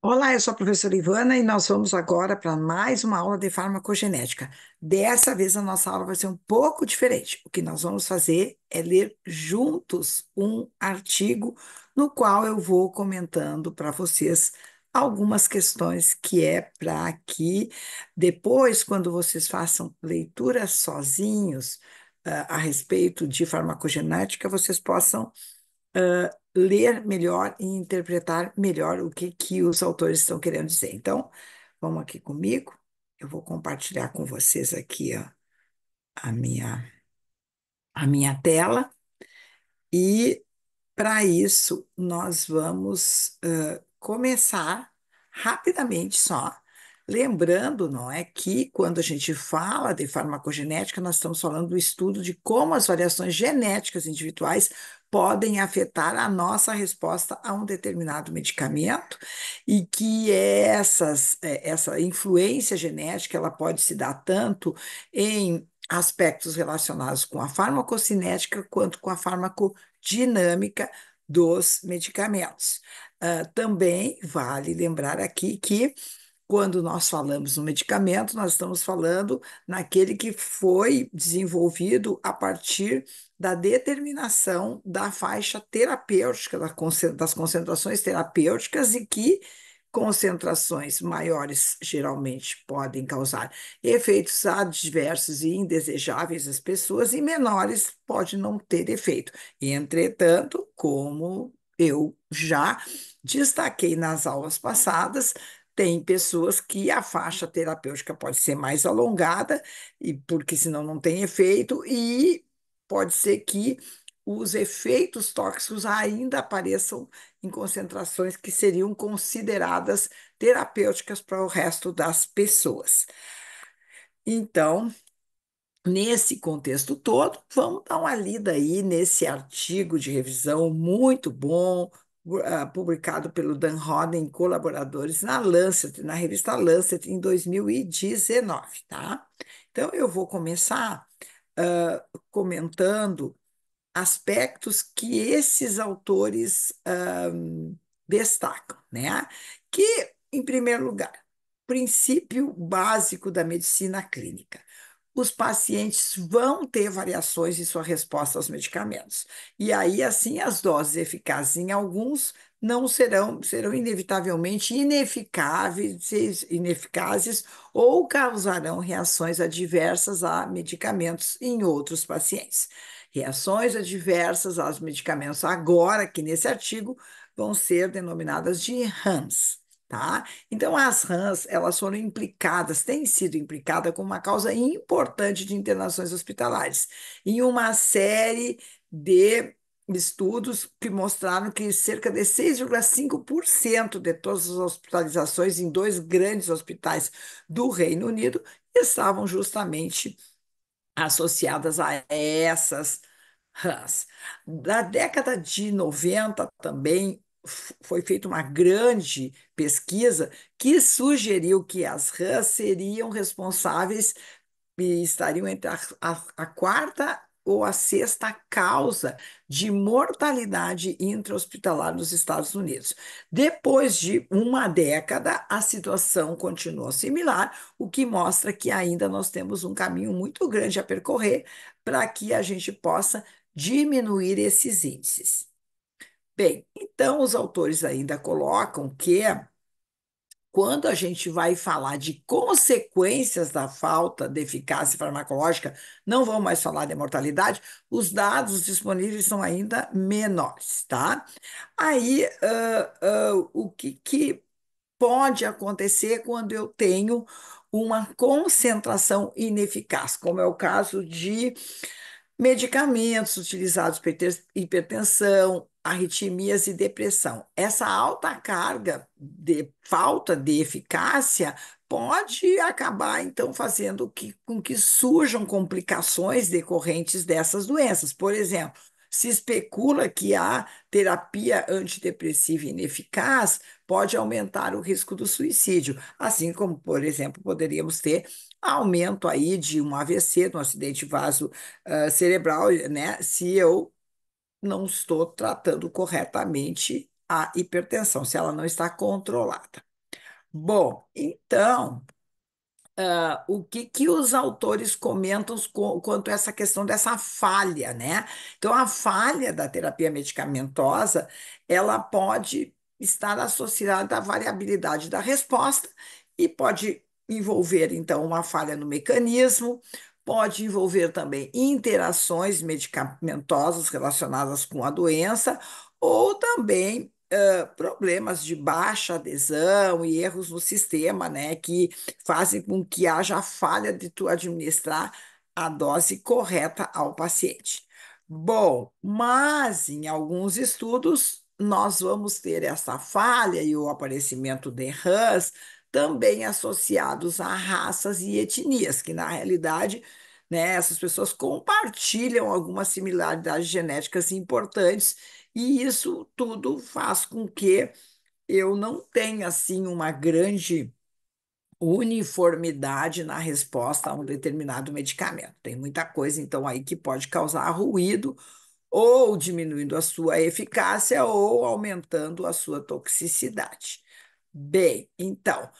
Olá, eu sou a professora Ivana e nós vamos agora para mais uma aula de farmacogenética. Dessa vez a nossa aula vai ser um pouco diferente. O que nós vamos fazer é ler juntos um artigo no qual eu vou comentando para vocês algumas questões que é para que depois, quando vocês façam leituras sozinhos, a respeito de farmacogenética, vocês possam ler melhor e interpretar melhor o que os autores estão querendo dizer. Então, vamos aqui comigo. Eu vou compartilhar com vocês aqui, ó, a minha tela. E para isso, nós vamos começar rapidamente só, lembrando, não é, que quando a gente fala de farmacogenética, nós estamos falando do estudo de como as variações genéticas individuais podem afetar a nossa resposta a um determinado medicamento e que essa influência genética ela pode se dar tanto em aspectos relacionados com a farmacocinética quanto com a farmacodinâmica dos medicamentos. Também vale lembrar aqui que, quando nós falamos no medicamento, nós estamos falando naquele que foi desenvolvido a partir da determinação da faixa terapêutica, das concentrações terapêuticas, e que concentrações maiores geralmente podem causar efeitos adversos e indesejáveis às pessoas, e menores pode não ter efeito. Entretanto, como eu já destaquei nas aulas passadas, tem pessoas que a faixa terapêutica pode ser mais alongada, e porque senão não tem efeito, e pode ser que os efeitos tóxicos ainda apareçam em concentrações que seriam consideradas terapêuticas para o resto das pessoas. Então, nesse contexto todo, vamos dar uma lida aí nesse artigo de revisão muito bom, publicado pelo Dan Rodden e colaboradores na Lancet, na revista Lancet, em 2019, tá? Então, eu vou começar comentando aspectos que esses autores destacam, né? Que, em primeiro lugar, princípio básico da medicina clínica. Os pacientes vão ter variações em sua resposta aos medicamentos. E aí, assim, as doses eficazes em alguns não serão inevitavelmente ineficazes ou causarão reações adversas a medicamentos em outros pacientes. Reações adversas aos medicamentos, agora, aqui nesse artigo, vão ser denominadas de RAMs, tá? Então, as RAMs, elas foram implicadas, têm sido implicadas como uma causa importante de internações hospitalares, em uma série de estudos que mostraram que cerca de 6,5% de todas as hospitalizações em dois grandes hospitais do Reino Unido estavam justamente associadas a essas rãs. Na década de 90 também foi feita uma grande pesquisa que sugeriu que as rãs seriam responsáveis e estariam entre a quarta ou a sexta causa de mortalidade intra-hospitalar nos Estados Unidos. Depois de uma década, a situação continuou similar, o que mostra que ainda nós temos um caminho muito grande a percorrer para que a gente possa diminuir esses índices. Bem, então os autores ainda colocam que quando a gente vai falar de consequências da falta de eficácia farmacológica, não vamos mais falar de mortalidade, os dados disponíveis são ainda menores, tá? Aí, o que pode acontecer quando eu tenho uma concentração ineficaz, como é o caso de medicamentos utilizados para hipertensão, arritmias e depressão. Essa alta carga de falta de eficácia pode acabar, então, fazendo com que surjam complicações decorrentes dessas doenças. Por exemplo, se especula que a terapia antidepressiva ineficaz pode aumentar o risco do suicídio, assim como, por exemplo, poderíamos ter aumento aí de um AVC, de um acidente cerebral, né? Se eu não estou tratando corretamente a hipertensão, se ela não está controlada. Bom, então, o que que os autores comentam quanto a essa questão dessa falha, né? Então, a falha da terapia medicamentosa, ela pode estar associada à variabilidade da resposta e pode envolver, então, uma falha no mecanismo, pode envolver também interações medicamentosas relacionadas com a doença, ou também problemas de baixa adesão e erros no sistema, né? Que fazem com que haja falha de tu administrar a dose correta ao paciente. Bom, mas em alguns estudos nós vamos ter essa falha e o aparecimento de rãs também associados a raças e etnias, que na realidade, né, essas pessoas compartilham algumas similaridades genéticas importantes, e isso tudo faz com que eu não tenha assim uma grande uniformidade na resposta a um determinado medicamento. Tem muita coisa, então, aí que pode causar ruído, ou diminuindo a sua eficácia, ou aumentando a sua toxicidade. Bem, então.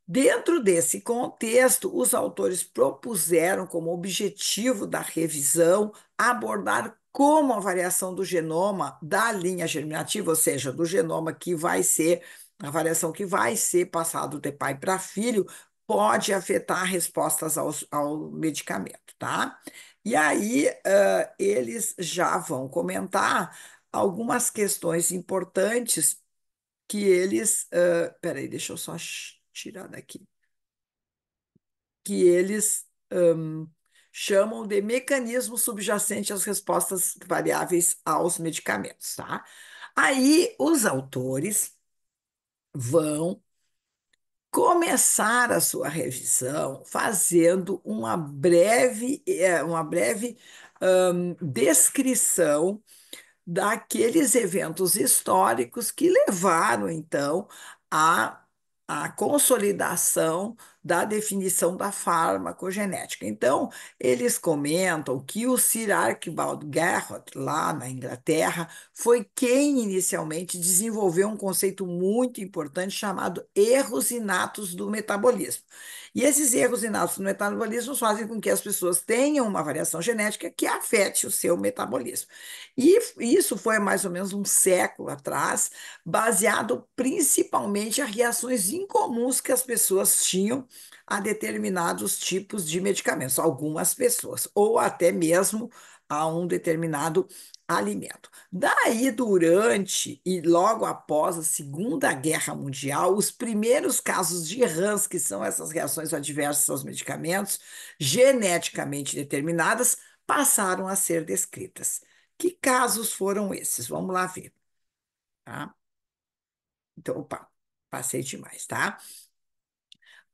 Dentro desse contexto, os autores propuseram como objetivo da revisão abordar como a variação do genoma da linha germinativa, ou seja, do genoma que vai ser, a variação que vai ser passado de pai para filho, pode afetar respostas ao medicamento, tá? E aí, eles já vão comentar algumas questões importantes que eles. Peraí, deixa eu só tirar daqui. Que eles chamam de mecanismo subjacente às respostas variáveis aos medicamentos, tá? Aí os autores vão começar a sua revisão fazendo uma breve descrição daqueles eventos históricos que levaram, então, à, à consolidação da definição da farmacogenética. Então, eles comentam que o Sir Archibald Garrett, lá na Inglaterra, foi quem inicialmente desenvolveu um conceito muito importante chamado erros inatos do metabolismo. E esses erros inatos do metabolismo fazem com que as pessoas tenham uma variação genética que afete o seu metabolismo. E isso foi mais ou menos um século atrás, baseado principalmente em reações incomuns que as pessoas tinham a determinados tipos de medicamentos, algumas pessoas, ou até mesmo a um determinado alimento. Daí, durante e logo após a Segunda Guerra Mundial, os primeiros casos de RANS, que são essas reações adversas aos medicamentos, geneticamente determinadas, passaram a ser descritas. Que casos foram esses? Vamos lá ver, tá? Então, opa, passei demais, tá?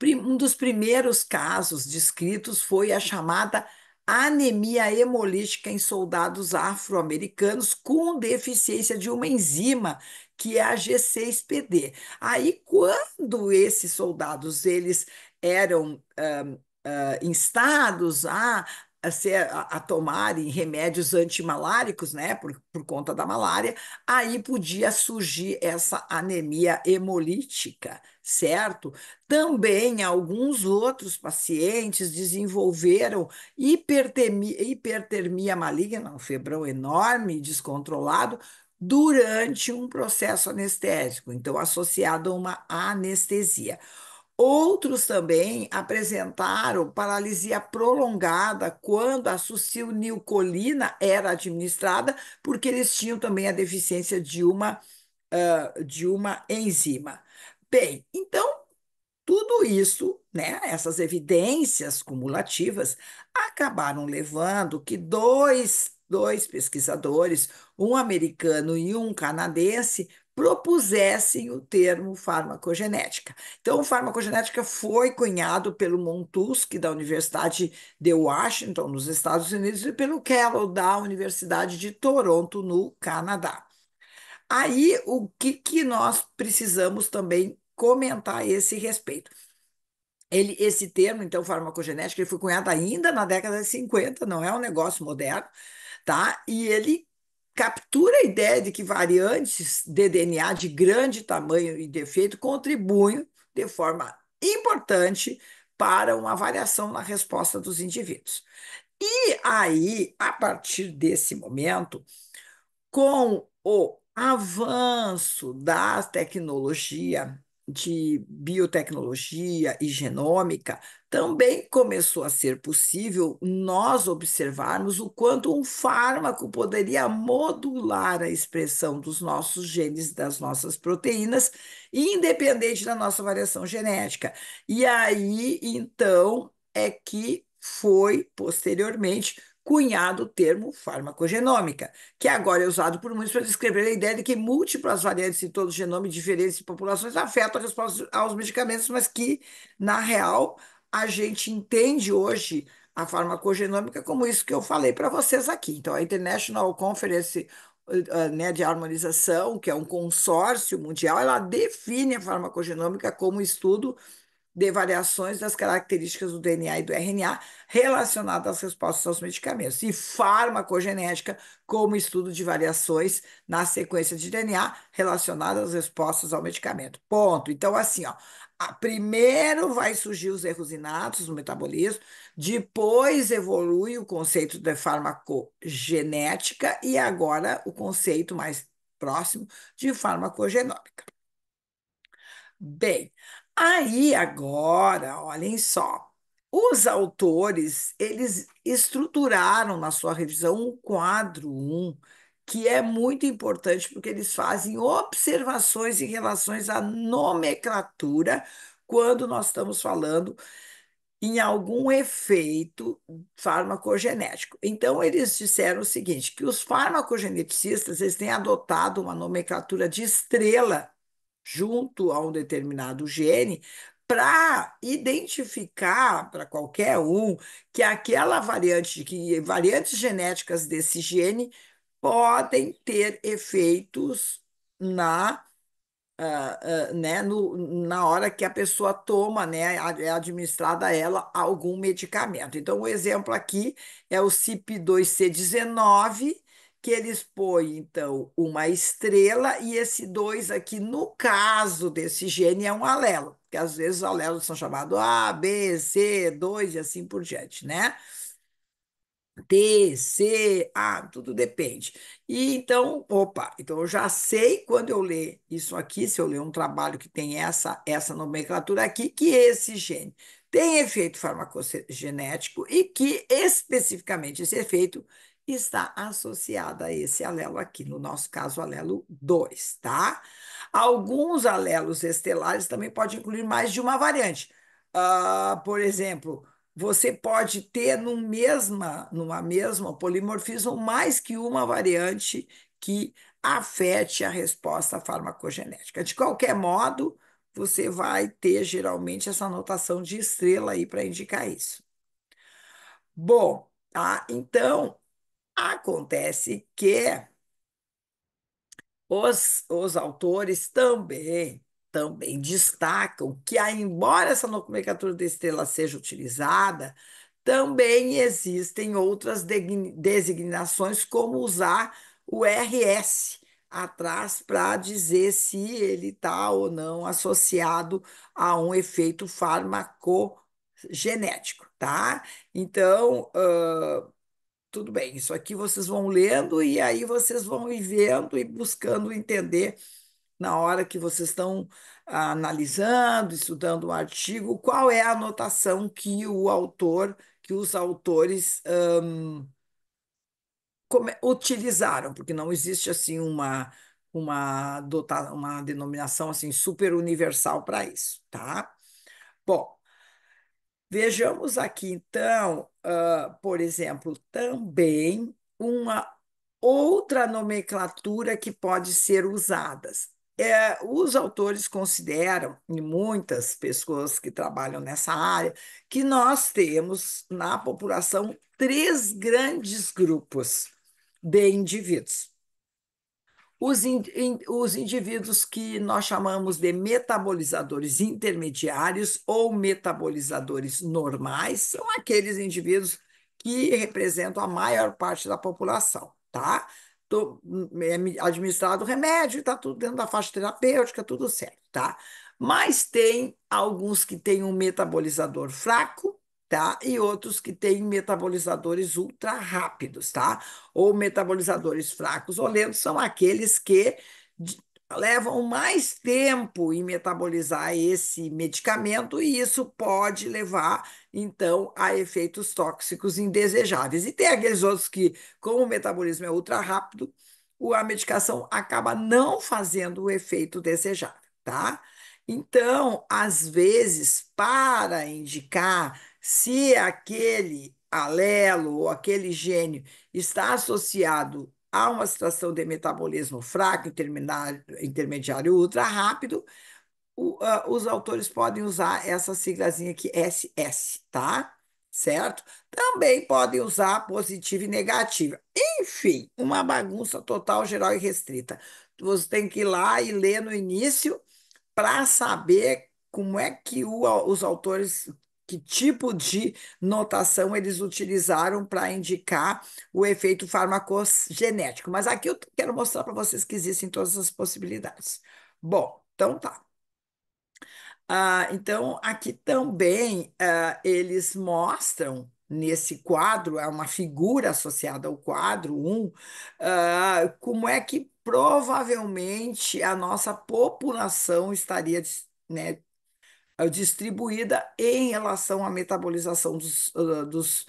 Um dos primeiros casos descritos foi a chamada anemia hemolítica em soldados afro-americanos com deficiência de uma enzima, que é a G6PD. Aí, quando esses soldados eles eram instados a tomarem remédios antimaláricos, né, por conta da malária, aí podia surgir essa anemia hemolítica, certo? Também alguns outros pacientes desenvolveram hipertermia maligna, um febrão enorme, descontrolado, durante um processo anestésico, então associado a uma anestesia. Outros também apresentaram paralisia prolongada quando a succinilcolina era administrada, porque eles tinham também a deficiência de uma enzima. Bem, então tudo isso, né, essas evidências cumulativas, acabaram levando que dois pesquisadores, um americano e um canadense, propusessem o termo farmacogenética. Então, farmacogenética foi cunhado pelo Montusk, da Universidade de Washington, nos Estados Unidos, e pelo Kellogg, da Universidade de Toronto, no Canadá. Aí, o que que nós precisamos também comentar a esse respeito? Esse termo, então, farmacogenética, ele foi cunhado ainda na década de 50, não é um negócio moderno, tá? E ele captura a ideia de que variantes de DNA de grande tamanho e defeito contribuem de forma importante para uma variação na resposta dos indivíduos. E aí, a partir desse momento, com o avanço da tecnologia de biotecnologia e genômica, também começou a ser possível nós observarmos o quanto um fármaco poderia modular a expressão dos nossos genes, das nossas proteínas, independente da nossa variação genética. E aí, então, é que foi posteriormente cunhado o termo farmacogenômica, que agora é usado por muitos para descrever a ideia de que múltiplas variantes em todo o genoma de diferentes populações afetam a resposta aos medicamentos, mas que, na real, a gente entende hoje a farmacogenômica como isso que eu falei para vocês aqui. Então, a International Conference né, de Harmonização, que é um consórcio mundial, ela define a farmacogenômica como estudo de variações das características do DNA e do RNA relacionadas às respostas aos medicamentos, e farmacogenética como estudo de variações na sequência de DNA relacionadas às respostas ao medicamento. Ponto. Então, assim, ó, primeiro vai surgir os erros inatos no metabolismo, depois evolui o conceito de farmacogenética e agora o conceito mais próximo de farmacogenômica. Bem, aí agora, olhem só, os autores, eles estruturaram na sua revisão um quadro que é muito importante porque eles fazem observações em relações à nomenclatura quando nós estamos falando em algum efeito farmacogenético. Então, eles disseram o seguinte, que os farmacogeneticistas, eles têm adotado uma nomenclatura de estrela junto a um determinado gene, para identificar para qualquer um que aquela variante, que variantes genéticas desse gene podem ter efeitos na né, na hora que a pessoa toma, né, é administrada a ela algum medicamento. Então, o exemplo aqui é o CYP2C19, que eles põem, então, uma estrela, e esse 2 aqui, no caso desse gene, é um alelo, porque às vezes os alelos são chamados A, B, C, 2 e assim por diante, né? D, C, A, tudo depende. E então, opa, então eu já sei quando eu ler isso aqui, se eu ler um trabalho que tem essa nomenclatura aqui, que esse gene tem efeito farmacogenético e que especificamente esse efeito está associado a esse alelo aqui, no nosso caso, o alelo 2, tá? Alguns alelos estelares também podem incluir mais de uma variante. Por exemplo, você pode ter numa mesma polimorfismo mais que uma variante que afete a resposta farmacogenética. De qualquer modo, você vai ter geralmente essa notação de estrela aí para indicar isso. Bom, tá? Então, acontece que os autores também destacam que, embora essa nomenclatura de estrela seja utilizada, também existem outras designações, como usar o RS atrás para dizer se ele está ou não associado a um efeito farmacogenético, tá? Então, tudo bem, isso aqui vocês vão lendo e aí vocês vão ir vendo e buscando entender na hora que vocês estão analisando, estudando o artigo, qual é a anotação que os autores utilizaram, porque não existe assim uma denominação assim super universal para isso, tá? Bom, vejamos aqui, então, por exemplo, também uma outra nomenclatura que pode ser usada. Os autores consideram, e muitas pessoas que trabalham nessa área, que nós temos na população três grandes grupos de indivíduos. Os indivíduos que nós chamamos de metabolizadores intermediários ou metabolizadores normais são aqueles indivíduos que representam a maior parte da população, tá? É administrado remédio, está tudo dentro da faixa terapêutica, tudo certo, tá? Mas tem alguns que têm um metabolizador fraco, tá? E outros que têm metabolizadores ultra rápidos, tá? Ou metabolizadores fracos ou lentos são aqueles que levam mais tempo em metabolizar esse medicamento e isso pode levar, então, a efeitos tóxicos indesejáveis. E tem aqueles outros que, como o metabolismo é ultra rápido, a medicação acaba não fazendo o efeito desejável, tá? Então, às vezes, para indicar se aquele alelo ou aquele gênio está associado a uma situação de metabolismo fraco, intermediário ultra rápido, os autores podem usar essa siglazinha aqui, SS, tá? Certo? Também podem usar positiva e negativa. Enfim, uma bagunça total, geral e restrita. Você tem que ir lá e ler no início para saber como é que os autores, que tipo de notação eles utilizaram para indicar o efeito farmacogenético. Mas aqui eu quero mostrar para vocês que existem todas as possibilidades. Bom, então tá. Então, aqui também eles mostram nesse quadro, é uma figura associada ao quadro como é que provavelmente a nossa população estaria, né, distribuída em relação à metabolização dos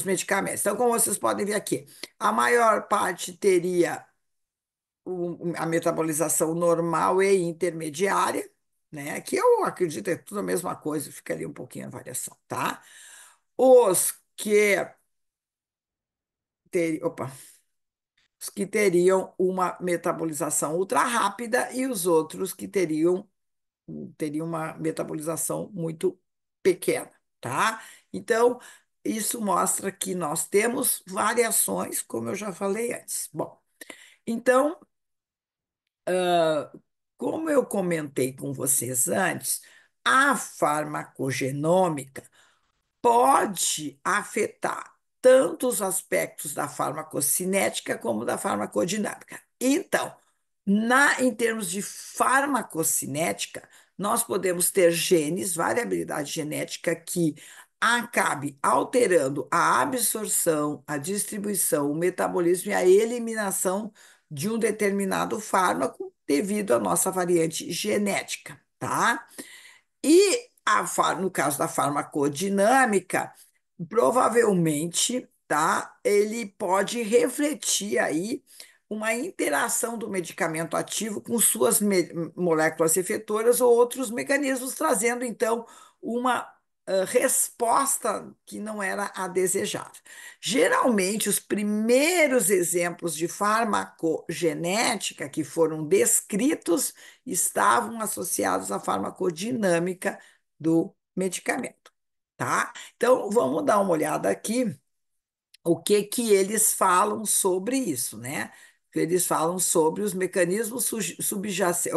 medicamentos. Então, como vocês podem ver aqui, a maior parte teria a metabolização normal e intermediária, né? Que eu acredito é tudo a mesma coisa, fica ali um pouquinho a variação, tá? Os que opa, os que teriam uma metabolização ultra rápida e os outros que teriam uma metabolização muito pequena, tá? Então, isso mostra que nós temos variações, como eu já falei antes. Bom, então, como eu comentei com vocês antes, a farmacogenômica pode afetar tanto os aspectos da farmacocinética como da farmacodinâmica. Então, em termos de farmacocinética, nós podemos ter genes, variabilidade genética, que acabe alterando a absorção, a distribuição, o metabolismo e a eliminação de um determinado fármaco devido à nossa variante genética, tá? E no caso da farmacodinâmica, provavelmente, tá, ele pode refletir aí uma interação do medicamento ativo com suas moléculas efetoras ou outros mecanismos, trazendo então uma resposta que não era a desejada. Geralmente, os primeiros exemplos de farmacogenética que foram descritos estavam associados à farmacodinâmica do medicamento, tá? Então, vamos dar uma olhada aqui o que que eles falam sobre isso, né? Eles falam sobre os mecanismos subjacentes,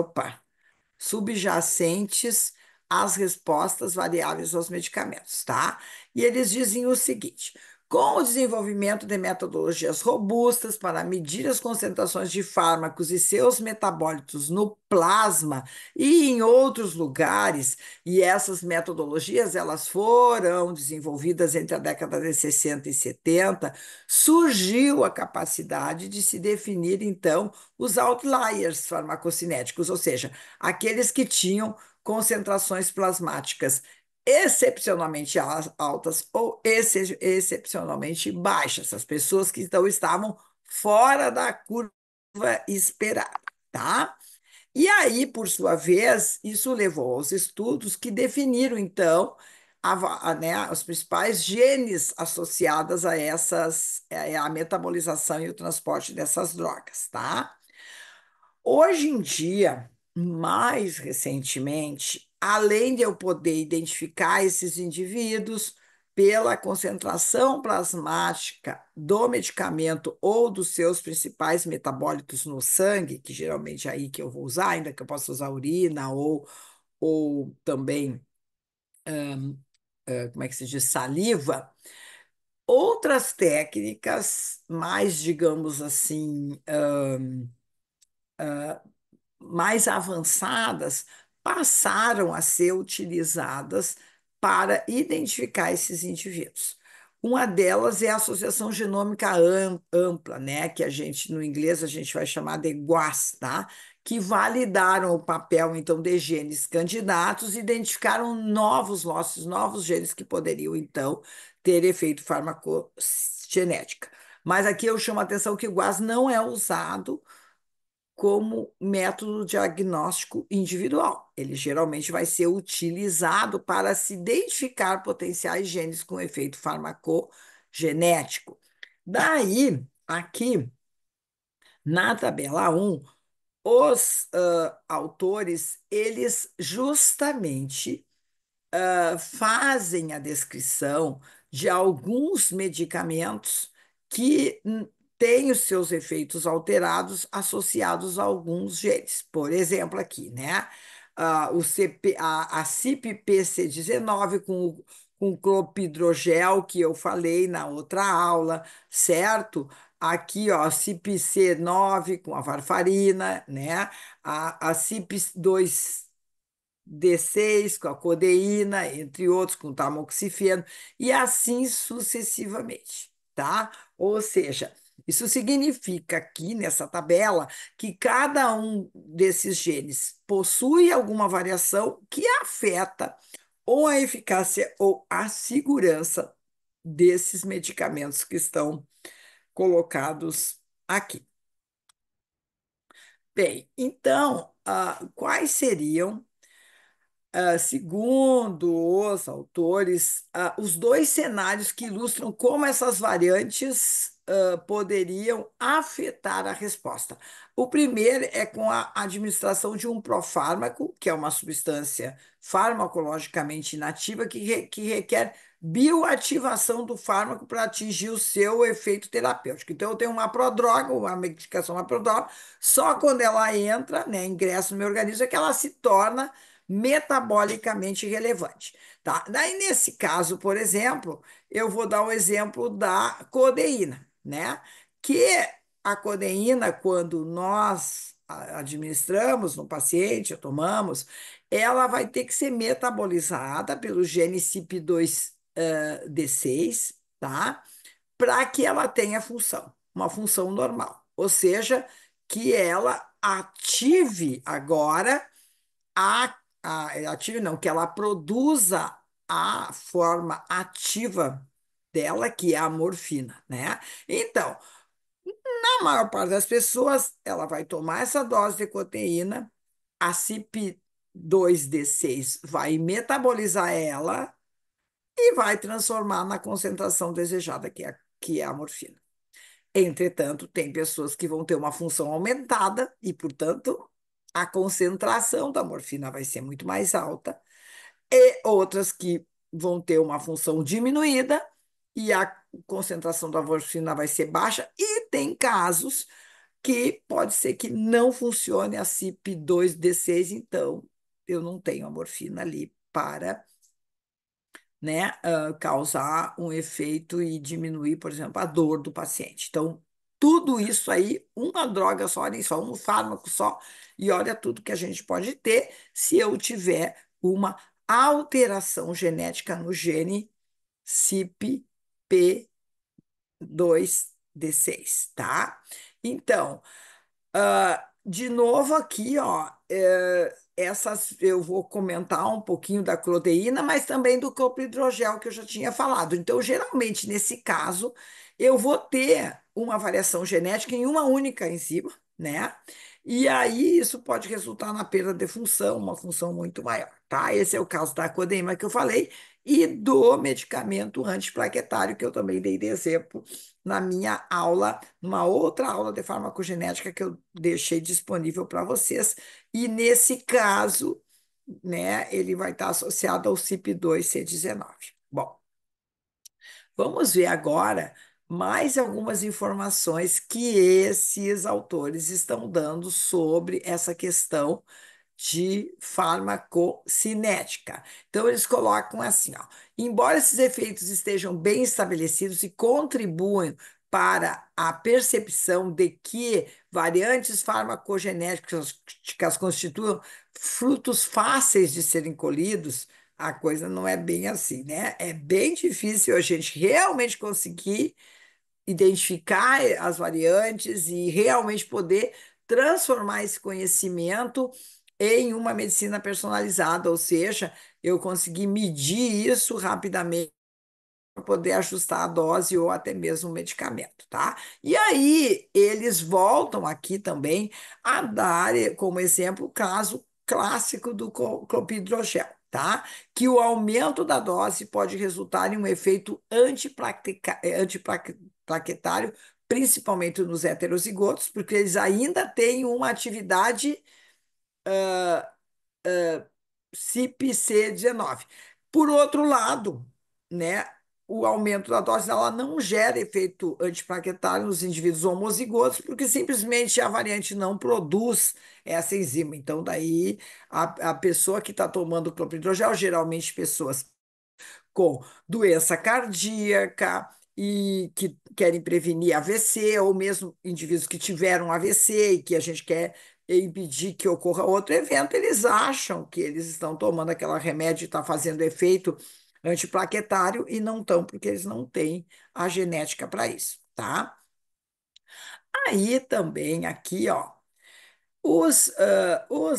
subjacentes às respostas variáveis aos medicamentos, tá? E eles dizem o seguinte: com o desenvolvimento de metodologias robustas para medir as concentrações de fármacos e seus metabólitos no plasma e em outros lugares, e essas metodologias elas foram desenvolvidas entre a década de 60 e 70, surgiu a capacidade de se definir então os outliers farmacocinéticos, ou seja, aqueles que tinham concentrações plasmáticas excepcionalmente altas ou excepcionalmente baixas, as pessoas que então estavam fora da curva esperada, tá? E aí, por sua vez, isso levou aos estudos que definiram, então, né, os principais genes associados a a metabolização e o transporte dessas drogas, tá? Hoje em dia, mais recentemente, além de eu poder identificar esses indivíduos pela concentração plasmática do medicamento ou dos seus principais metabólitos no sangue, que geralmente é aí que eu vou usar, ainda que eu possa usar urina ou também, como é que se diz, saliva, outras técnicas mais, digamos assim, mais avançadas passaram a ser utilizadas para identificar esses indivíduos. Uma delas é a associação genômica ampla, né, que a gente, no inglês, a gente vai chamar de GWAS, tá? Que validaram o papel, então, de genes candidatos e identificaram novos lotes, novos genes que poderiam, então, ter efeito farmacogenética. Mas aqui eu chamo a atenção que o GWAS não é usado como método diagnóstico individual. Ele geralmente vai ser utilizado para se identificar potenciais genes com efeito farmacogenético. Daí, aqui na tabela 1, os autores, eles justamente fazem a descrição de alguns medicamentos que têm os seus efeitos alterados associados a alguns genes. Por exemplo, aqui, né? A CYP-PC19 com o clopidogrel que eu falei na outra aula, certo? Aqui, ó, CYP-C9 com a varfarina, né? A CYP2 D6 com a codeína, entre outros, com tamoxifeno, e assim sucessivamente, tá? Ou seja, isso significa aqui nessa tabela que cada um desses genes possui alguma variação que afeta ou a eficácia ou a segurança desses medicamentos que estão colocados aqui. Bem, então, quais seriam segundo os autores, os dois cenários que ilustram como essas variantes poderiam afetar a resposta. O primeiro é com a administração de um profármaco, que é uma substância farmacologicamente inativa que requer bioativação do fármaco para atingir o seu efeito terapêutico. Então, eu tenho uma prodroga, uma medicação, uma prodroga, só quando ela entra, né, ingressa no meu organismo, é que ela se torna metabolicamente relevante, tá? Daí, nesse caso, por exemplo, eu vou dar o exemplo da codeína, né? Que a codeína, quando nós administramos no paciente, tomamos, ela vai ter que ser metabolizada pelo gene CYP2D6, tá? Para que ela tenha função, uma função normal. Ou seja, que ela ative agora ative não, que ela produza a forma ativa dela, que é a morfina, né? Então, na maior parte das pessoas, ela vai tomar essa dose de codeína, a CYP2D6 vai metabolizar ela e vai transformar na concentração desejada, que é a morfina. Entretanto, tem pessoas que vão ter uma função aumentada e, portanto, a concentração da morfina vai ser muito mais alta, e outras que vão ter uma função diminuída e a concentração da morfina vai ser baixa, e tem casos que pode ser que não funcione a CYP2D6, então eu não tenho a morfina ali para, né, causar um efeito e diminuir, por exemplo, a dor do paciente. Então, tudo isso aí, uma droga só, olha só, um fármaco só, e olha tudo que a gente pode ter se eu tiver uma alteração genética no gene CYP2D6, tá? Então, de novo aqui, ó, essas eu vou comentar um pouquinho da proteína, mas também do clopidogrel que eu já tinha falado. Então, geralmente, nesse caso, eu vou ter uma variação genética em uma única enzima, né? E aí isso pode resultar na perda de função, uma função muito maior, tá? Esse é o caso da codeína que eu falei e do medicamento antiplaquetário que eu também dei de exemplo na minha aula, numa outra aula de farmacogenética que eu deixei disponível para vocês. E nesse caso, né, ele vai estar associado ao CYP2C19. Bom, vamos ver agora mais algumas informações que esses autores estão dando sobre essa questão de farmacocinética. Então, eles colocam assim, ó, embora esses efeitos estejam bem estabelecidos e contribuem para a percepção de que variantes farmacogenéticas constituam frutos fáceis de serem colhidos, a coisa não é bem assim, né? É bem difícil a gente realmente conseguir identificar as variantes e realmente poder transformar esse conhecimento em uma medicina personalizada, ou seja, eu conseguir medir isso rapidamente para poder ajustar a dose ou até mesmo o medicamento, tá? E aí eles voltam aqui também a dar como exemplo o caso clássico do clopidogrel, tá? Que o aumento da dose pode resultar em um efeito antiplaquetário, principalmente nos heterozigotos, porque eles ainda têm uma atividade CYP19. Por outro lado, né, o aumento da dose ela não gera efeito antiplaquetário nos indivíduos homozigotos, porque simplesmente a variante não produz essa enzima. Então, daí, a pessoa que está tomando clopidogrel, geralmente pessoas com doença cardíaca e que querem prevenir AVC, ou mesmo indivíduos que tiveram AVC e que a gente quer impedir que ocorra outro evento, eles acham que eles estão tomando aquele remédio e está fazendo efeito antiplaquetário e não estão, porque eles não têm a genética para isso, tá? Aí também, aqui, ó. Os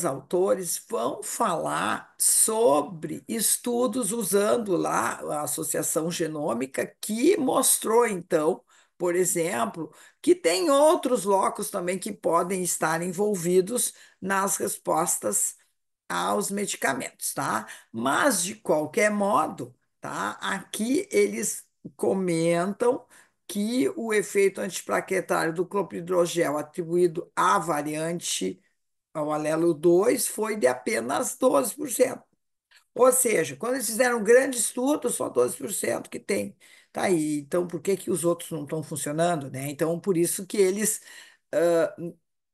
autores vão falar sobre estudos usando lá a associação genômica, que mostrou, então, por exemplo, que tem outros locos também que podem estar envolvidos nas respostas aos medicamentos, tá? Mas, de qualquer modo, tá? Aqui eles comentam que o efeito antiplaquetário do clopidogrel atribuído à variante, ao alelo 2, foi de apenas 12%. Ou seja, quando eles fizeram um grande estudo, só 12% que tem. Tá aí. Então, por que que os outros não estão funcionando, né? Então, por isso que eles ah,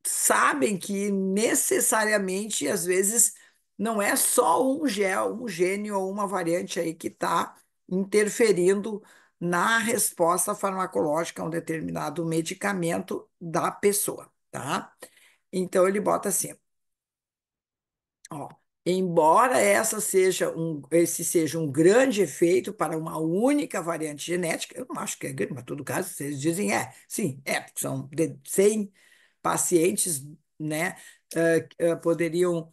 sabem que necessariamente, às vezes, não é só um gene ou uma variante aí que está interferindo na resposta farmacológica a um determinado medicamento da pessoa, tá? Então, ele bota assim. Ó, embora esse seja um grande efeito para uma única variante genética, eu não acho que é grande, mas em todo caso, vocês dizem sim, porque são de 100 pacientes, né, poderiam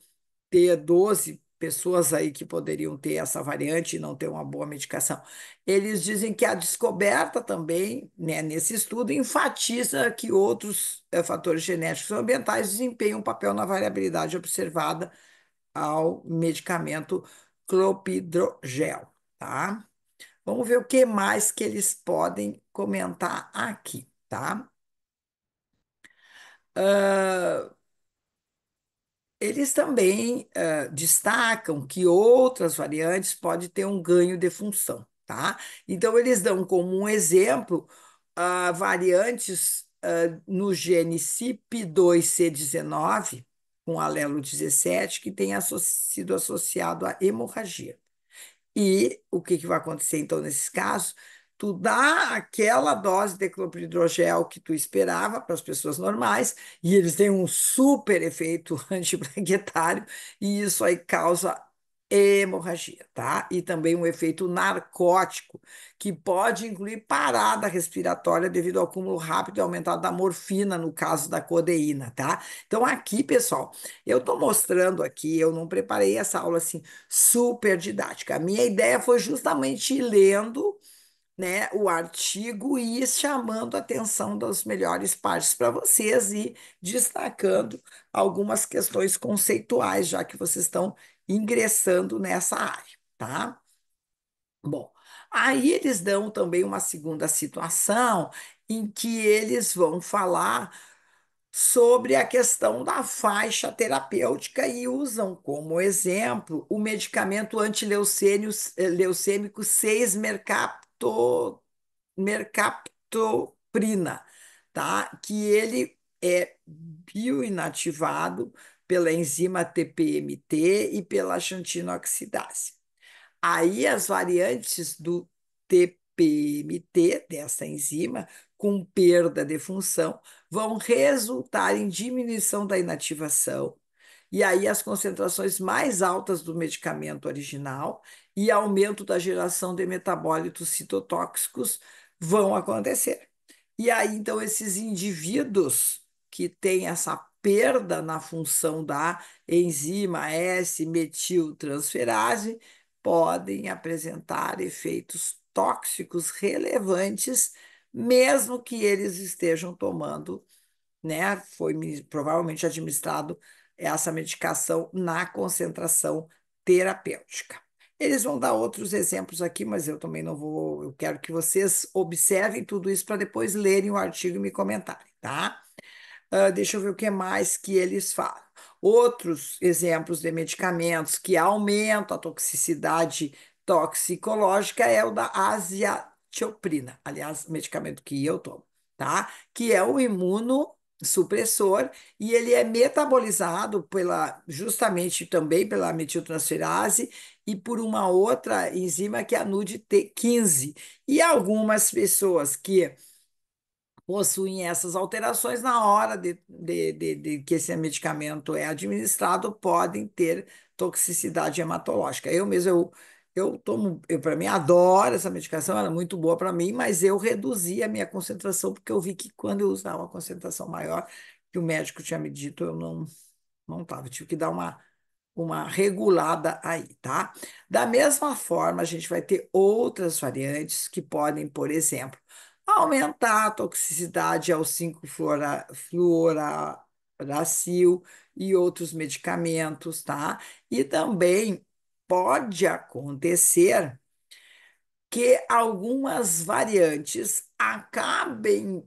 ter 12 pessoas aí que poderiam ter essa variante e não ter uma boa medicação. Eles dizem que a descoberta também, né, nesse estudo, enfatiza que outros fatores genéticos e ambientais desempenham um papel na variabilidade observada ao medicamento clopidogrel, tá? Vamos ver o que mais que eles podem comentar aqui, tá? Ah, eles também destacam que outras variantes podem ter um ganho de função, tá? Então, eles dão como um exemplo variantes no gene CYP2C19, com alelo 17, que tem sido associado à hemorragia. E o que que vai acontecer então nesses casos? Tu dá aquela dose de clopidogrel que tu esperava para as pessoas normais, e eles têm um super efeito antiplaquetário, e isso aí causa hemorragia, tá? E também um efeito narcótico, que pode incluir parada respiratória devido ao acúmulo rápido e aumentado da morfina, no caso da codeína, tá? Então, aqui, pessoal, eu estou mostrando aqui, eu não preparei essa aula assim super didática. A minha ideia foi justamente ir lendo, né, o artigo e ir chamando a atenção das melhores partes para vocês e destacando algumas questões conceituais, já que vocês estão ingressando nessa área, tá? Bom, aí eles dão também uma segunda situação em que eles vão falar sobre a questão da faixa terapêutica e usam como exemplo o medicamento antileucêmico 6-mercaptoprina, tá? Que ele é bioinativado pela enzima TPMT e pela xantinoxidase. Aí as variantes do TPMT, dessa enzima, com perda de função vão resultar em diminuição da inativação, e aí as concentrações mais altas do medicamento original e aumento da geração de metabólitos citotóxicos vão acontecer. E aí, então, esses indivíduos que têm essa perda na função da enzima S-metiltransferase podem apresentar efeitos tóxicos relevantes, mesmo que eles estejam tomando, né? Foi provavelmente administrado essa medicação na concentração terapêutica. Eles vão dar outros exemplos aqui, mas eu também não vou. Eu quero que vocês observem tudo isso para depois lerem o artigo e me comentarem, tá? Deixa eu ver o que mais que eles falam. Outros exemplos de medicamentos que aumentam a toxicidade toxicológica é o da aziatioprina, aliás, medicamento que eu tomo, tá? Que é o imunossupressor e ele é metabolizado justamente também pela metiltransferase e por uma outra enzima que é a NUD-T15. E algumas pessoas que possuem essas alterações na hora de que esse medicamento é administrado, podem ter toxicidade hematológica. Eu tomo, para mim, adoro essa medicação, ela é muito boa para mim, mas eu reduzi a minha concentração, porque eu vi que quando eu usava uma concentração maior, que o médico tinha me dito, eu não estava, tive que dar uma regulada aí, tá? Da mesma forma, a gente vai ter outras variantes que podem, por exemplo, aumentar a toxicidade ao 5-fluoracil e outros medicamentos, tá? E também pode acontecer que algumas variantes acabem,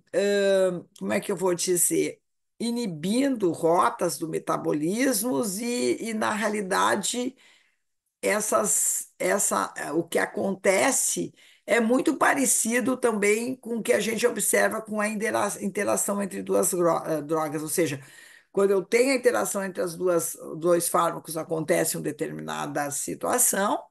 como é que eu vou dizer, inibindo rotas do metabolismo e na realidade, o que acontece é muito parecido também com o que a gente observa com a interação entre duas drogas, ou seja, quando eu tenho a interação entre dois fármacos, acontece uma determinada situação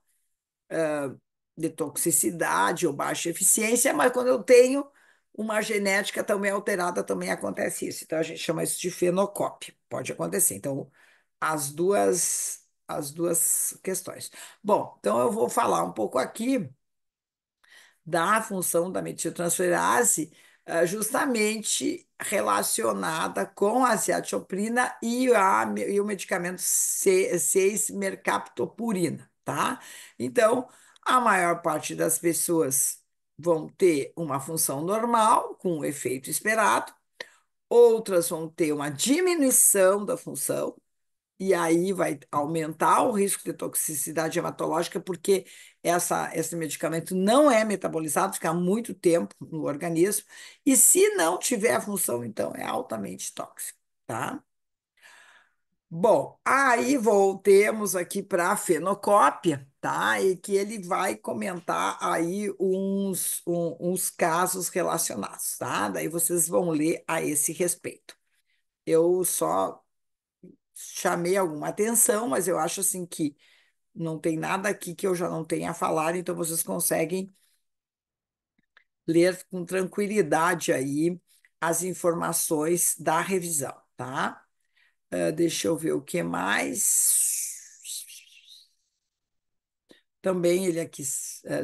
de toxicidade ou baixa eficiência, mas quando eu tenho uma genética também alterada, também acontece isso. Então, a gente chama isso de fenocópia. Pode acontecer. Então, as duas questões. Bom, então eu vou falar um pouco aqui da função da metiltransferase, justamente relacionada com a aziatioprina e o medicamento 6-mercaptopurina, tá? Então, a maior parte das pessoas vão ter uma função normal, com o efeito esperado, outras vão ter uma diminuição da função, e aí vai aumentar o risco de toxicidade hematológica, porque esse medicamento não é metabolizado, fica muito tempo no organismo, e se não tiver a função, então é altamente tóxico, tá? Bom, aí voltemos aqui para a fenocópia, tá? E que ele vai comentar aí uns casos relacionados, tá? Daí vocês vão ler a esse respeito. Eu só chamei alguma atenção, mas eu acho assim que não tem nada aqui que eu já não tenha falado, então vocês conseguem ler com tranquilidade aí as informações da revisão, tá? Deixa eu ver o que mais. Também ele aqui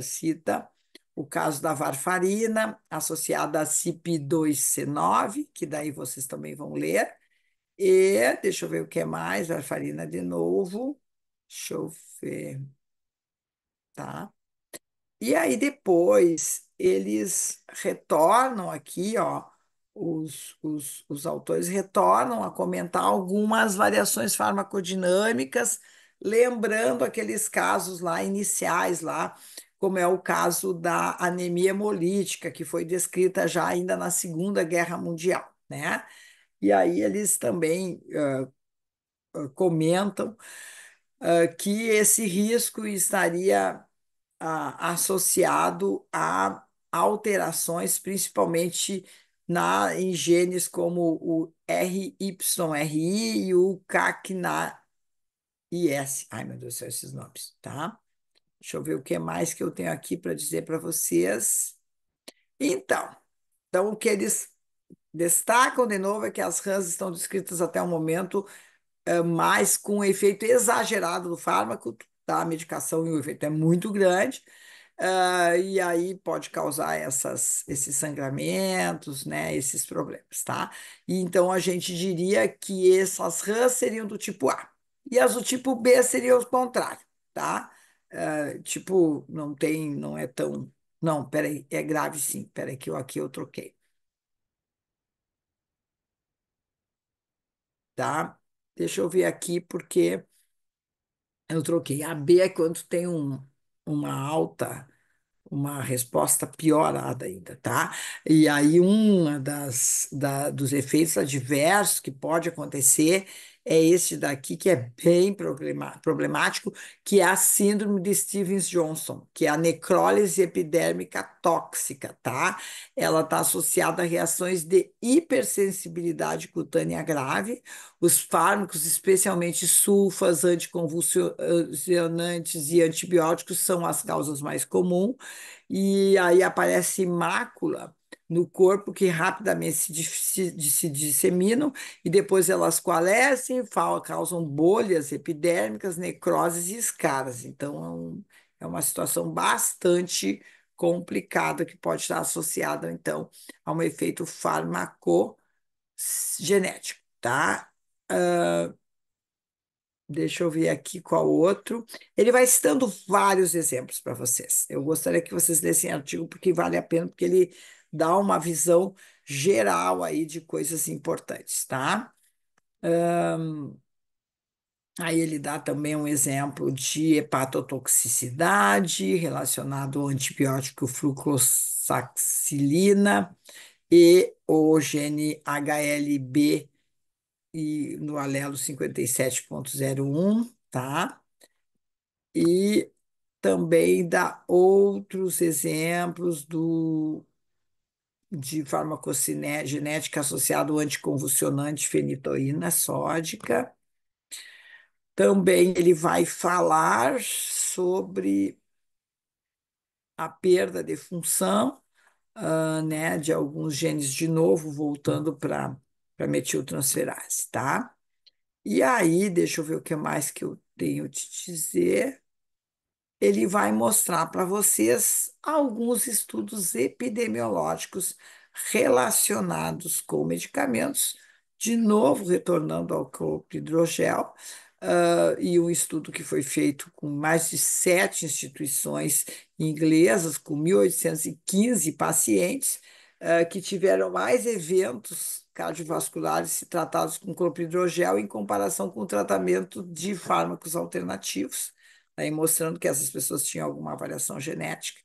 cita o caso da varfarina associada a CYP2C9, que daí vocês também vão ler. E deixa eu ver o que mais, varfarina de novo. Deixa eu ver, tá? E aí depois eles retornam aqui, ó, os autores retornam a comentar algumas variações farmacodinâmicas, lembrando aqueles casos lá iniciais lá, como é o caso da anemia hemolítica, que foi descrita já ainda na Segunda Guerra Mundial, né? E aí eles também comentam que esse risco estaria associado a alterações, principalmente em genes como o RYRI e o CACNA-IS. Ai, meu Deus do céu, esses nomes, tá? Deixa eu ver o que mais que eu tenho aqui para dizer para vocês. Então, Então, o que eles destacam de novo é que as rãs estão descritas até o momento mas com um efeito exagerado do fármaco, da medicação, e o efeito é muito grande, e aí pode causar esses sangramentos, né, esses problemas, tá? E então a gente diria que essas rãs seriam do tipo A, e as do tipo B seriam o contrário, tá? Tipo, não tem, não é tão. Não, peraí, é grave sim, peraí, que eu aqui eu troquei, tá? Deixa eu ver aqui, porque eu troquei. A B é quando tem uma alta, uma resposta piorada ainda, tá? E aí, dos efeitos adversos que pode acontecer é este daqui, que é bem problemático, que é a síndrome de Stevens-Johnson, que é a necrólise epidérmica tóxica, tá? Ela está associada a reações de hipersensibilidade cutânea grave. Os fármacos, especialmente sulfas, anticonvulsionantes e antibióticos, são as causas mais comuns e aí aparece mácula no corpo que rapidamente se disseminam e depois elas coalescem, causam bolhas epidérmicas, necroses e escaras. Então, é uma situação bastante complicada que pode estar associada, então, a um efeito farmacogenético, tá? Deixa eu ver aqui qual outro. Ele vai citando vários exemplos para vocês. Eu gostaria que vocês lessem o artigo porque vale a pena, porque ele dá uma visão geral aí de coisas importantes, tá? Aí ele dá também um exemplo de hepatotoxicidade relacionado ao antibiótico flucloxacilina e o gene HLB e no alelo 57.01, tá? E também dá outros exemplos de farmacocinética associado ao anticonvulsionante fenitoína sódica. Também ele vai falar sobre a perda de função, né, de alguns genes, de novo, voltando para metiltransferase, tá? E aí, deixa eu ver o que mais que eu tenho te dizer. Ele vai mostrar para vocês alguns estudos epidemiológicos relacionados com medicamentos, de novo retornando ao clopidogrel, e um estudo que foi feito com mais de 7 instituições inglesas, com 1.815 pacientes, que tiveram mais eventos cardiovasculares se tratados com clopidogrel em comparação com o tratamento de fármacos alternativos aí mostrando que essas pessoas tinham alguma variação genética.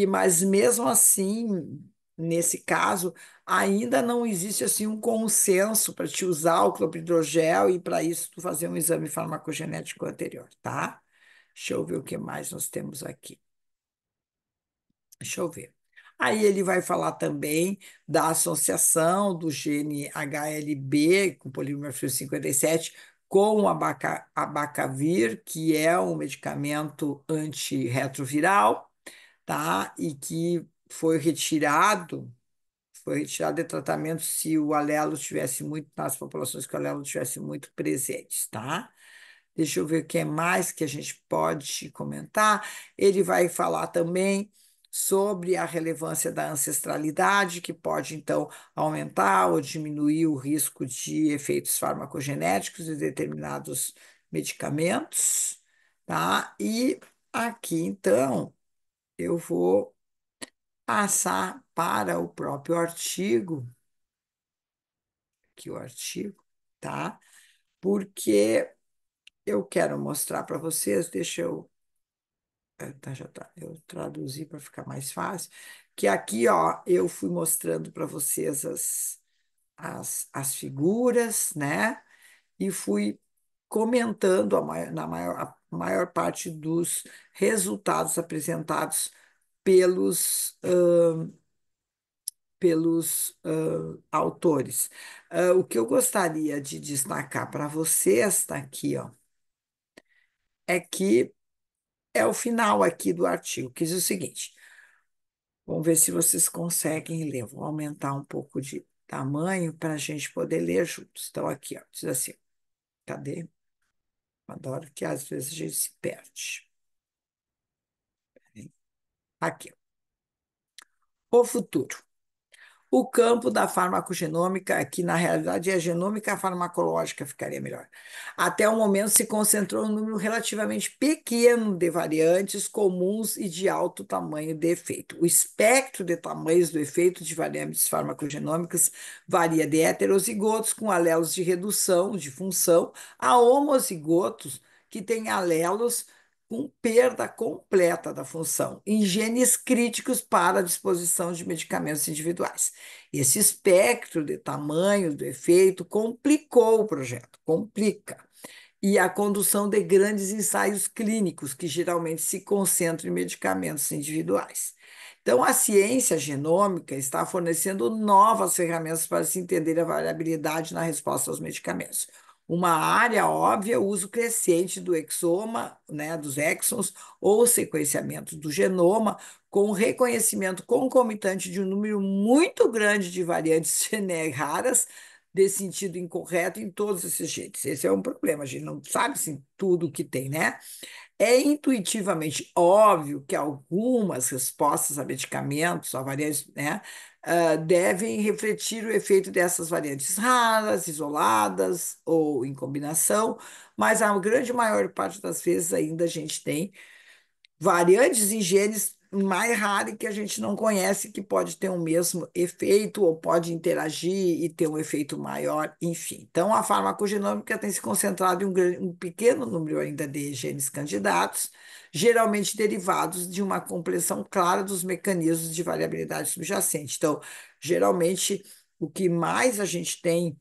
Mas mesmo assim, nesse caso, ainda não existe assim um consenso para te usar o clopidogrel e para isso tu fazer um exame farmacogenético anterior, tá? Deixa eu ver o que mais nós temos aqui. Deixa eu ver. Aí ele vai falar também da associação do gene HLB com polímero 57 com o abacavir, que é um medicamento antirretroviral, tá? E que foi retirado de tratamento se o alelo tivesse muito, nas populações que o alelo tivesse muito presentes, tá? Deixa eu ver o que mais que a gente pode comentar. Ele vai falar também sobre a relevância da ancestralidade, que pode, então, aumentar ou diminuir o risco de efeitos farmacogenéticos de determinados medicamentos, tá? E aqui, então, eu vou passar para o próprio artigo, aqui o artigo, tá? Porque eu quero mostrar para vocês, deixa eu tá, já tá. Eu traduzi para ficar mais fácil. Que aqui, ó, eu fui mostrando para vocês as figuras, né? E fui comentando a maior parte dos resultados apresentados pelos, autores. O que eu gostaria de destacar para vocês, tá aqui, ó, é que é o final aqui do artigo, que diz o seguinte. Vamos ver se vocês conseguem ler. Vou aumentar um pouco de tamanho para a gente poder ler juntos. Então, aqui, ó, diz assim: cadê? Adoro que às vezes a gente se perde. Aqui, ó. O futuro. O campo da farmacogenômica, que na realidade é genômica farmacológica, ficaria melhor. Até o momento se concentrou um número relativamente pequeno de variantes comuns e de alto tamanho de efeito. O espectro de tamanhos do efeito de variantes farmacogenômicas varia de heterozigotos com alelos de redução de função a homozigotos que têm alelos com perda completa da função, em genes críticos para a disposição de medicamentos individuais. Esse espectro de tamanho do efeito complicou o projeto, complica, e a condução de grandes ensaios clínicos, que geralmente se concentram em medicamentos individuais. Então, a ciência genômica está fornecendo novas ferramentas para se entender a variabilidade na resposta aos medicamentos. Uma área óbvia é o uso crescente do exoma, né, dos exons, ou sequenciamento do genoma, com o reconhecimento concomitante de um número muito grande de variantes raras de sentido incorreto em todos esses genes. Esse é um problema, a gente não sabe assim, tudo que tem, né? É intuitivamente óbvio que algumas respostas a medicamentos, a variantes, né, devem refletir o efeito dessas variantes raras, isoladas ou em combinação, mas a grande maior parte das vezes ainda a gente tem variantes em genes mais raros que a gente não conhece, que pode ter o mesmo efeito ou pode interagir e ter um efeito maior, enfim. Então, a farmacogenômica tem se concentrado em um pequeno número ainda de genes candidatos, geralmente derivados de uma compreensão clara dos mecanismos de variabilidade subjacente. Então, geralmente, o que mais a gente tem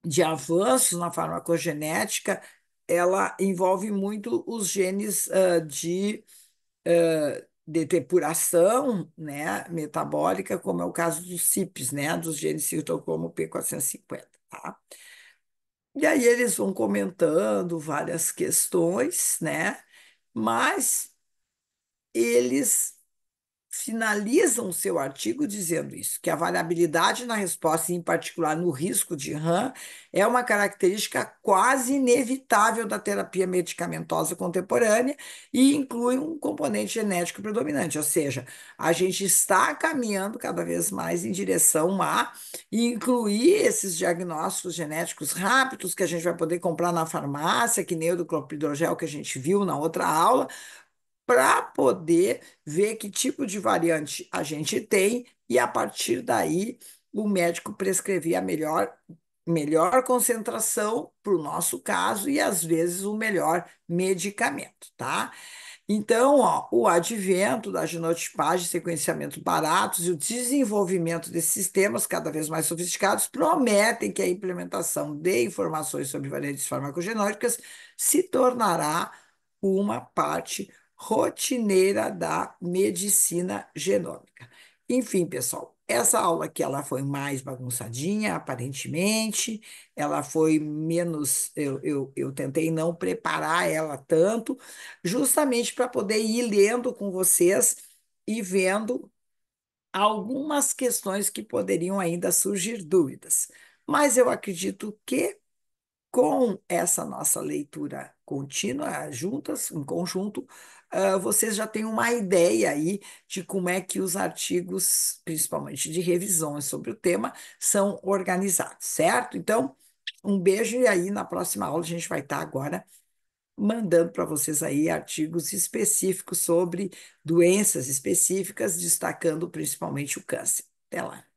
de avanços na farmacogenética, ela envolve muito os genes de depuração, né, metabólica, como é o caso dos CIPs, né, dos genes citocromo P450, tá? E aí eles vão comentando várias questões, né, mas eles finalizam o seu artigo dizendo isso, que a variabilidade na resposta, em particular no risco de RAM, é uma característica quase inevitável da terapia medicamentosa contemporânea e inclui um componente genético predominante, ou seja, a gente está caminhando cada vez mais em direção a incluir esses diagnósticos genéticos rápidos que a gente vai poder comprar na farmácia, que nem o do clopidogrel que a gente viu na outra aula, para poder ver que tipo de variante a gente tem e, a partir daí, o médico prescrever a melhor concentração para o nosso caso e, às vezes, o melhor medicamento, tá? Então, ó, o advento da genotipagem e sequenciamento baratos e o desenvolvimento desses sistemas cada vez mais sofisticados prometem que a implementação de informações sobre variantes farmacogenóticas se tornará uma parte rotineira da medicina genômica. Enfim, pessoal, essa aula aqui ela foi mais bagunçadinha, aparentemente, ela foi menos. Eu tentei não preparar ela tanto, justamente para poder ir lendo com vocês e vendo algumas questões que poderiam ainda surgir dúvidas. Mas eu acredito que com essa nossa leitura contínua, juntas, em conjunto, vocês já têm uma ideia aí de como é que os artigos, principalmente de revisões sobre o tema, são organizados, certo? Então, um beijo e aí na próxima aula a gente vai estar agora mandando para vocês aí artigos específicos sobre doenças específicas, destacando principalmente o câncer. Até lá.